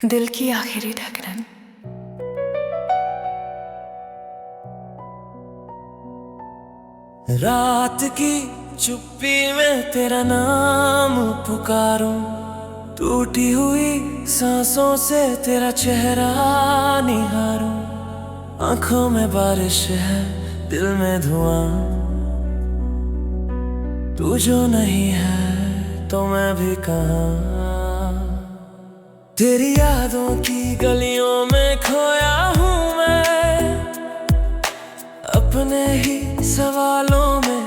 दिल की आखिरी धड़कन। रात की चुप्पी में तेरा नाम पुकारूं, टूटी हुई सांसों से तेरा चेहरा निहारूं। आंखों में बारिश है, दिल में धुआं, तू जो नहीं है तो मैं भी कहाँ। तेरी यादों की गलियों में खोया हूँ मैं, अपने ही सवालों में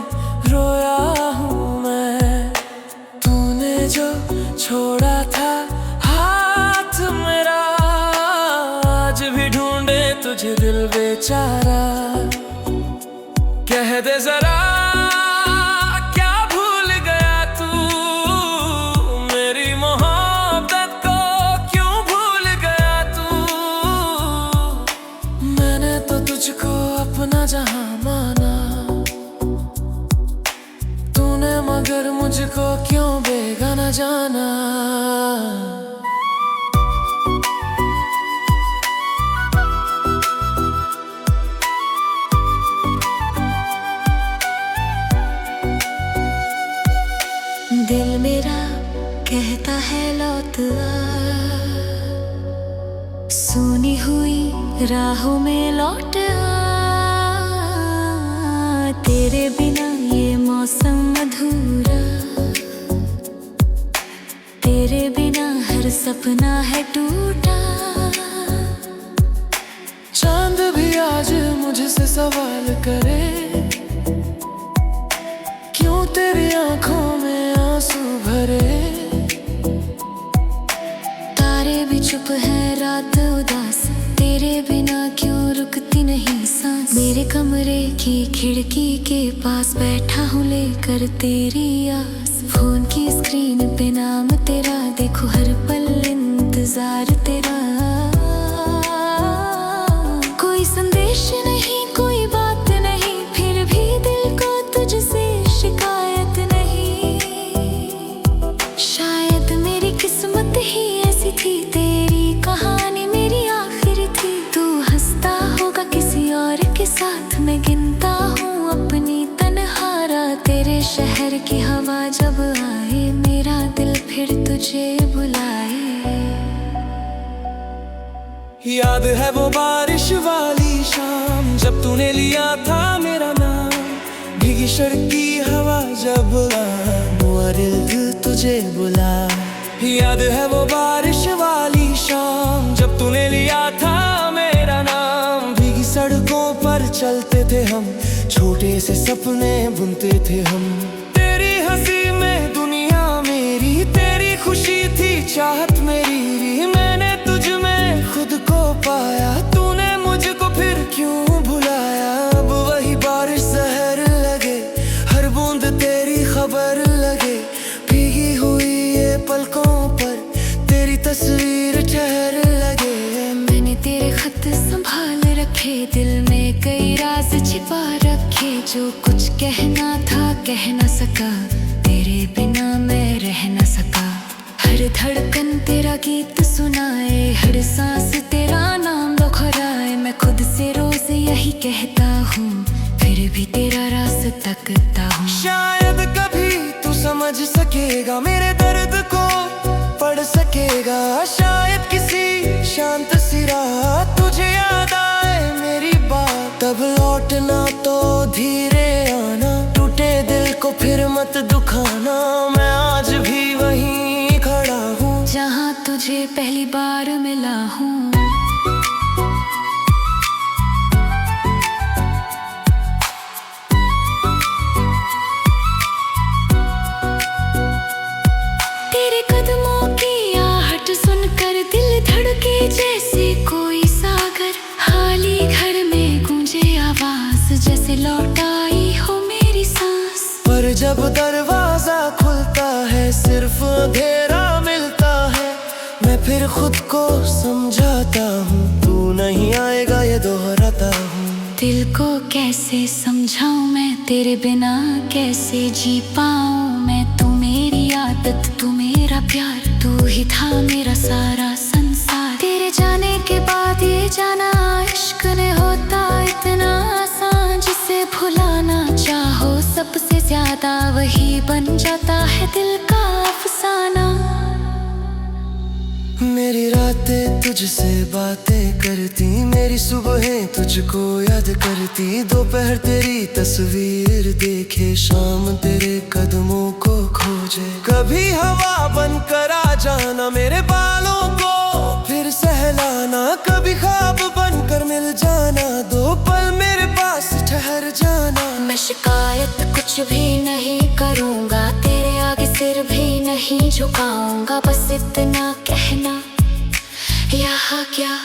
रोया हूँ मैं। तूने जो छोड़ा था हाथ मेरा, आज भी ढूंढे तुझे दिल बेचारा। कह दे जरा क्या भूल गया तू, मेरी मोहब्बत को क्यों भूल गया तू। मैंने तो तुझको अपना जहां माना, तूने मगर मुझको क्यों बेगाना जाना। दिल मेरा कहता है लौट आ, सुनी हुई राहों में लौट आ। तेरे बिना ये मौसम अधूरा, तेरे बिना हर सपना है टूटा। चांद भी आज मुझसे सवाल करे, क्यों तेरी आंखों में आंसू भरे। तारे भी चुप है रात उदास, तेरे बिना क्यों रुकती नहीं सांस। मेरे कमरे की खिड़की के पास बैठा हूँ लेकर तेरी आस। फोन की स्क्रीन पे नाम तेरा देखो, हर पल इंतजार तेरा। कोई संदेश नहीं, कोई बात नहीं, फिर भी दिल को तुझसे शिकायत नहीं। शायद मेरी किस्मत ही ऐसी थी, तेरी कहानी मेरी आखिरी थी। तू हंसता होगा किसी और के साथ, मैं गिनता हूँ अपनी तन्हारा। तेरे शहर की हवा जब आए, मेरा दिल फिर तुझे बुलाए। याद है वो बारिश वाली शाम, जब तूने लिया था मेरा नाम। भीगी सड़क की हवा जब दिल तुझे बुला। याद है वो बारिश वाली शाम, जब तूने लिया था मेरा नाम। भीगी सड़कों पर चलते थे हम, छोटे से सपने बुनते थे हम। तेरी हंसी में दुनिया मेरी, तेरी खुशी थी चाहत मेरी। मैंने तुझ में खुद को पाया, तूने मुझको फिर क्यों भुलाया। अब वही बारिश जहर लगे, हर बूंद तेरी खबर लगे। भीगी हुई ये पलकों पर तेरी तस्वीर ठहर लगे। मैंने तेरे खत संभाल रखे, दिल में कई राज छिपा रखे। जो कुछ कहना था कह न सका, तेरे बिना मैं रह न सका। हर धड़कन तेरा गीत सुनाए, हर सांस तेरा नाम दोहराए। मैं खुद से रोज यही कहता हूँ, फिर भी तेरा रास्ता तकता हूँ। शायद कभी तू समझ सकेगा मेरे दर्द को, पढ़ सकेगा। शायद किसी शांत सी रात तुझे याद आए मेरी बात। तब लौटना तो धीरे आना, टूटे दिल को फिर मत दुखाना। मैं आज भी वहीं खड़ा हूँ, जहाँ तुझे पहली बार मिला हूँ। तेरे कदमों की आहट सुनकर दिल धड़के जैसे कोई सागर। खाली घर में गूंजे आवाज, जैसे लौट आई हो मेरी सांस। पर जब दरवाजा खुलता है सिर्फ अंधेरा मिलता है। मैं फिर खुद को समझाता हूँ, तू नहीं आएगा ये दोहराता हूँ। दिल को कैसे समझाऊं मैं, तेरे बिना कैसे जी पाऊं मैं। तू मेरी आदत, तू मेरा प्यार, तू ही था मेरा सारा संसार। ज्यादा वही बन जाता है दिल का अफसाना। मेरी रातें तुझसे बातें करती, मेरी सुबहें तुझको याद करती। दोपहर तेरी तस्वीर देखे, शाम तेरे कदमों को खोजे। कभी हवा बनकर आ जाना मेरे बालों को फिर सहलाना, कभी ख्वाब बनकर मिल जाना, दो पल मेरे पास ठहर जाना। मैं शिकायत कुछ भी नहीं करूँगा, तेरे आगे सिर भी नहीं झुकाऊंगा। बस इतना कहना, यहाँ क्या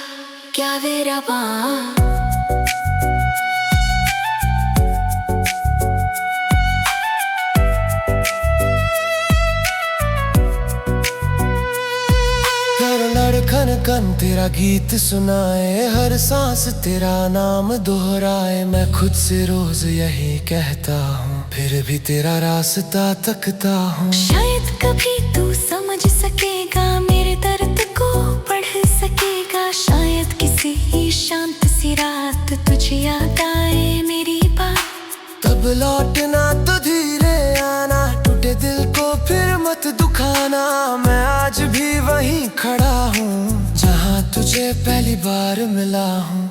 क्या मेरा बाँ। खन खन तेरा गीत सुनाए, हर सांस तेरा नाम दोहराए। मैं खुद से रोज यही कहता हूँ, फिर भी तेरा रास्ता तकता हूँ। शायद कभी तू समझ सकेगा मेरे दर्द को, पढ़ सकेगा। शायद किसी शांत सी रात तुझे याद आए मेरी बात। तब लौटना तो धीरे आना, टूटे दिल को फिर मत दुखाना। मैं आज भी वहीं खड़ा हूँ जहाँ तुझे पहली बार मिला हूँ।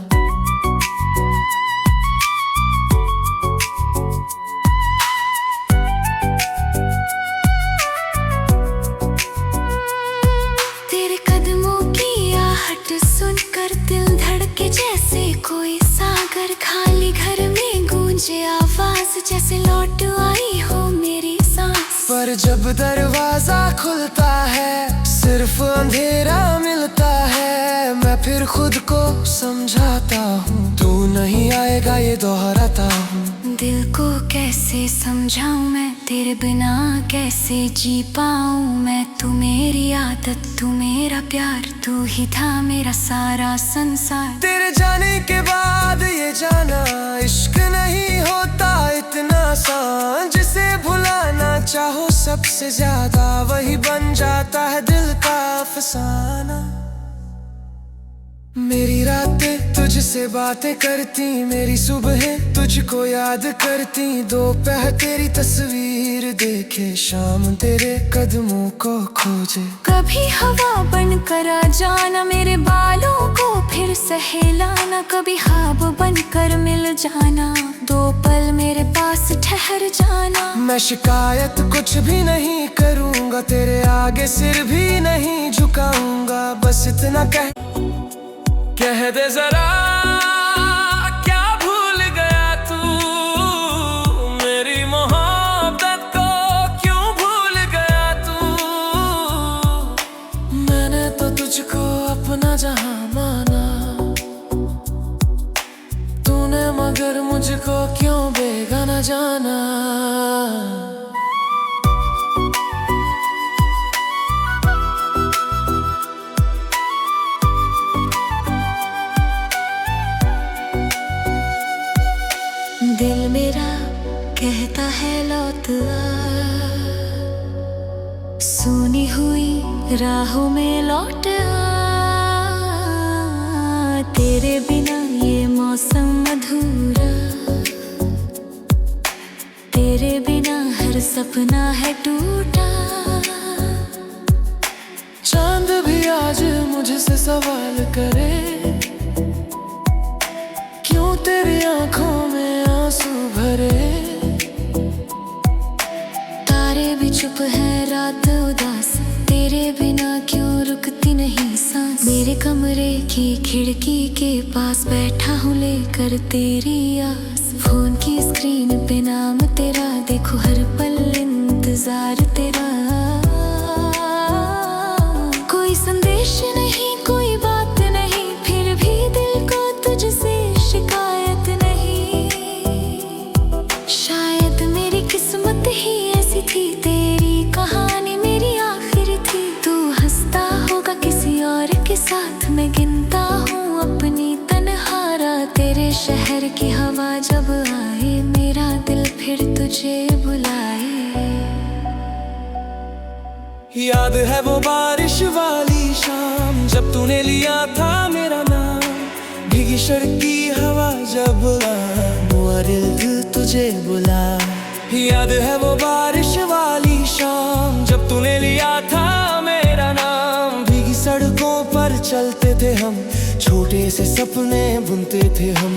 तेरे कदमों की आहट सुनकर दिल धड़के जैसे कोई सागर। खाली घर में गूंजे आवाज जैसे लौट आई हो मेरी सांस। पर जब दरवाजा खुलता है सिर्फ अंधेरा मिलता है। मैं फिर खुद को समझाता हूँ, तू नहीं आएगा ये दोहराता हूँ। दिल को कैसे समझाऊं मैं, तेरे बिना कैसे जी पाऊं मैं। तू मेरी आदत, तू मेरा प्यार, तू ही था मेरा सारा संसार। तेरे जाने के बाद ये जाना, इश्क नहीं होता इतना आसान। जिसे भुलाना चाहो सबसे ज्यादा, वही बन जाता है दिल का अफसाना। मेरी रातें तुझसे बातें करती, मेरी सुबहें तुझको याद करती। दोपहर तेरी तस्वीर देखे, शाम तेरे कदमों को खोजे। कभी हवा बनकर आ जाना मेरे बालों को फिर सहलाना। कभी ख्वाब बनकर मिल जाना, दो पल मेरे पास ठहर जाना। मैं शिकायत कुछ भी नहीं करूँगा, तेरे आगे सिर भी नहीं झुकाऊंगा। बस इतना कह दे जरा, क्या भूल गया तू मेरी मोहब्बत को, क्यों भूल गया तू। मैंने तो तुझको अपना जहां माना, तूने मगर मुझको क्यों बेगाना जाना। दिल मेरा कहता है लौट आ, सुनी हुई राहों में लौट आ। तेरे बिना ये मौसम अधूरा, तेरे बिना हर सपना है टूटा। चांद भी आज मुझसे सवाल करे, क्यों तेरी आंखों में आंसू भरे। तारे भी चुप है रात उदास, तेरे बिना क्यों रुकती नहीं सांस। मेरे कमरे की खिड़की के पास बैठा हूँ लेकर तेरी आस। फोन की स्क्रीन पे नाम तेरा देखो, हर पल इंतजार तेरा। कोई संदेश नहीं, कोई बात नहीं, फिर भी दिल को तुझसे शिकायत नहीं। शायद मेरी किस्मत ही ऐसी थी, तेरी कहानी मेरी आखिर थी। तू हंसता होगा किसी और के साथ, मैं गिनता हूँ अपनी तन्हारा। तेरे शहर की हवा जब आए, मेरा दिल फिर तुझे बुलाए। याद है वो बारिश वाली शाम, जब तूने लिया था मेरा नाम। भीगी सड़क की हवा जब मुआ दिल तुझे बुला। याद है वो बारिश वाली शाम जब तूने लिया था मेरा नाम। भीगी सड़कों पर चलते थे हम, छोटे से सपने बुनते थे हम।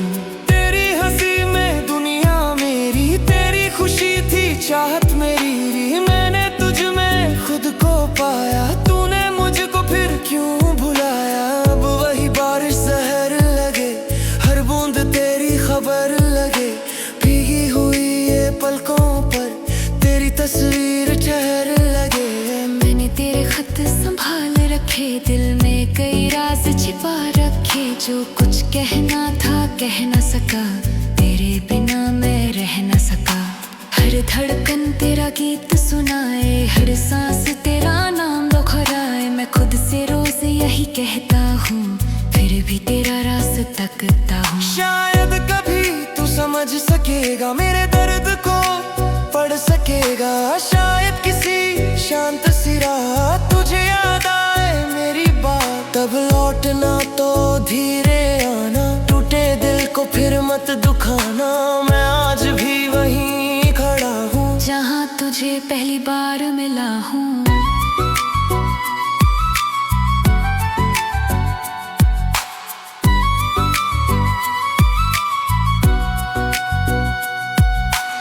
तेरी हंसी में दुनिया मेरी, तेरी खुशी थी चाहत मेरी। मैंने तुझ में खुद को पाया, तूने मुझको फिर क्यों भुलाया। अब वही बारिश जहर लगे, हर बूंद तेरी खबर लगे। भीगी हुई ये पलकों पर तेरी तस्वीर ठहर लगे। मैंने तेरे खत संभाल रखे, दिल में कई राज छिपा रखे। जो कुछ कहना था कह न सका, तेरे बिना मैं रह न सका। हर धड़कन तेरा गीत सुनाए, हर सांस तेरा नाम दोहराए। मैं खुद से रोज यही कहता हूँ, फिर भी तेरा रास्ता तकता हूँ। शायद कभी तू समझ सकेगा मेरे दर्द को, पढ़ सकेगा। शायद किसी शांत सी रात तुझे याद आए मेरी बात। तब लौटना तो धीरे आना, टूटे दिल को फिर मत दुखाना। मैं आज भी वहीं खड़ा हूँ जहाँ तुझे पहली बार मिला हूँ।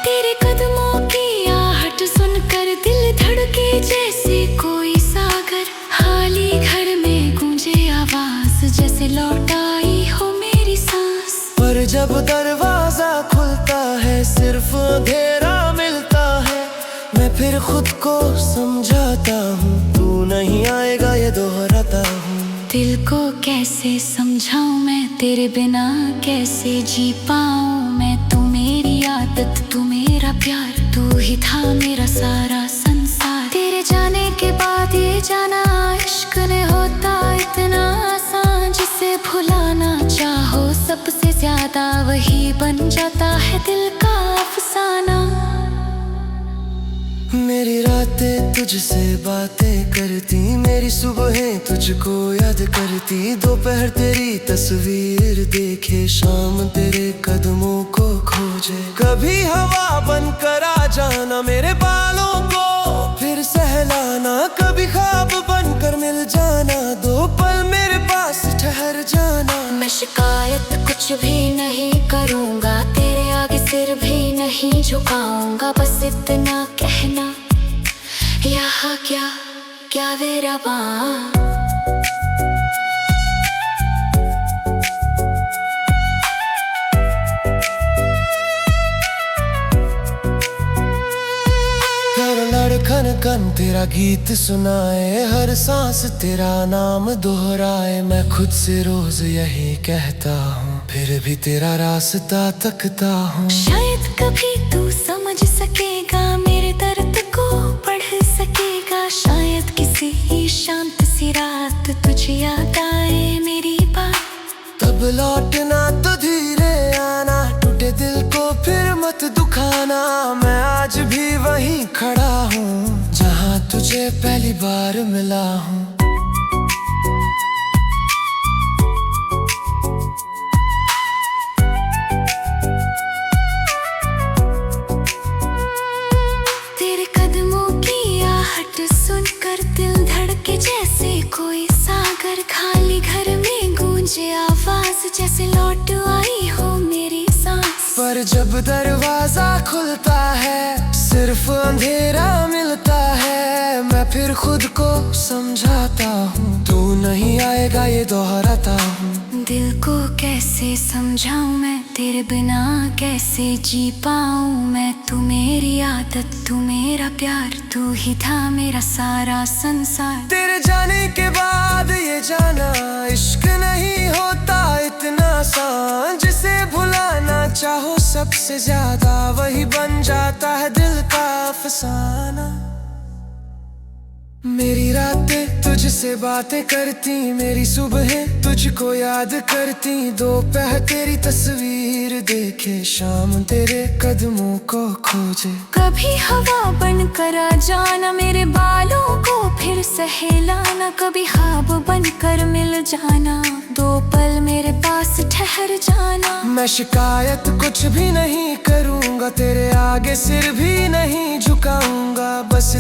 तेरे कदमों की आहट सुनकर दिल धड़के जैसे कोई सागर। खाली घर में गूंजे आवाज, जैसे लौट आई हो मेरी सांस। पर जब दरवाजा खुलता है सिर्फ अंधेरा मिलता है। मैं फिर खुद को समझाता हूँ, तू नहीं आएगा ये दोहराता हूँ। दिल को कैसे समझाऊं मैं, तेरे बिना कैसे जी पाऊं मैं। तू मेरी आदत, तू मेरा प्यार, तू ही था मेरा सारा संसार। तेरे जाने के बाद ये जाना इश्क ने होता इतना आसान। जिसे भुलाना चाहो सबसे ज्यादा, वही बन जाता है दिल का अफसाना। मेरी रातें तुझसे बातें करती, मेरी सुबहें तुझको याद करती। दोपहर तेरी तस्वीर देखे, शाम तेरे कदमों को खोजे। कभी हवा बनकर आ जाना मेरे बालों को फिर सहलाना। कभी ख्वाब बनकर मिल जाना, दो पल मेरे पास ठहर जाना। मैं शिकायत कुछ भी नहीं करूँगा, तेरे आगे सिर भी नहीं झुकाऊंगा। बस इतना कहना, यहाँ क्या क्या वे रवा। धड़कन कन तेरा गीत सुनाए, हर सांस तेरा नाम दोहराए। मैं खुद से रोज यही कहता हूँ, फिर भी तेरा रास्ता तकता हूँ। शायद कभी तू समझ सकेगा मेरे दर्द को, पढ़ सकेगा। शायद किसी शांत सी रात तुझे याद आए मेरी बात। तब लौटना तो धीरे आना, टूटे दिल को फिर मत दुखाना। मैं आज भी वहीं खड़ा हूँ जहाँ तुझे पहली बार मिला हूँ। तेरे कदमों की आहट सुनकर दिल धड़के जैसे कोई सागर। खाली घर में गूंजे आवाज, जैसे लौट आई हो मेरी सांस। पर जब दरवाजा खुलता है सिर्फ अंधेरा मिलता है। मैं फिर खुद को समझाता हूँ, तू नहीं आएगा ये दोहराता हूँ। दिल को कैसे समझाऊं मैं, तेरे बिना कैसे जी पाऊं मैं। तू मेरी आदत, तू मेरा प्यार, तू ही था मेरा सारा संसार। तेरे जाने के बाद ये जाना इश्क नहीं होता इतना आसान। जिसे भुलाना चाहो सबसे ज्यादा, वही बन जाता है दिल का अफसाना। मेरी रातें तुझसे बातें करती, मेरी सुबहें तुझको याद करती। दोपहर तेरी तस्वीर देखे, शाम तेरे कदमों को खोजे। कभी हवा बनकर आ जाना मेरे बालों को फिर सहलाना। कभी ख्वाब बनकर मिल जाना, दो पल मेरे पास ठहर जाना। मैं शिकायत कुछ भी नहीं करूँगा, रहूंगा तेरे आगे, सिर भी नहीं झुकाऊंगा बस।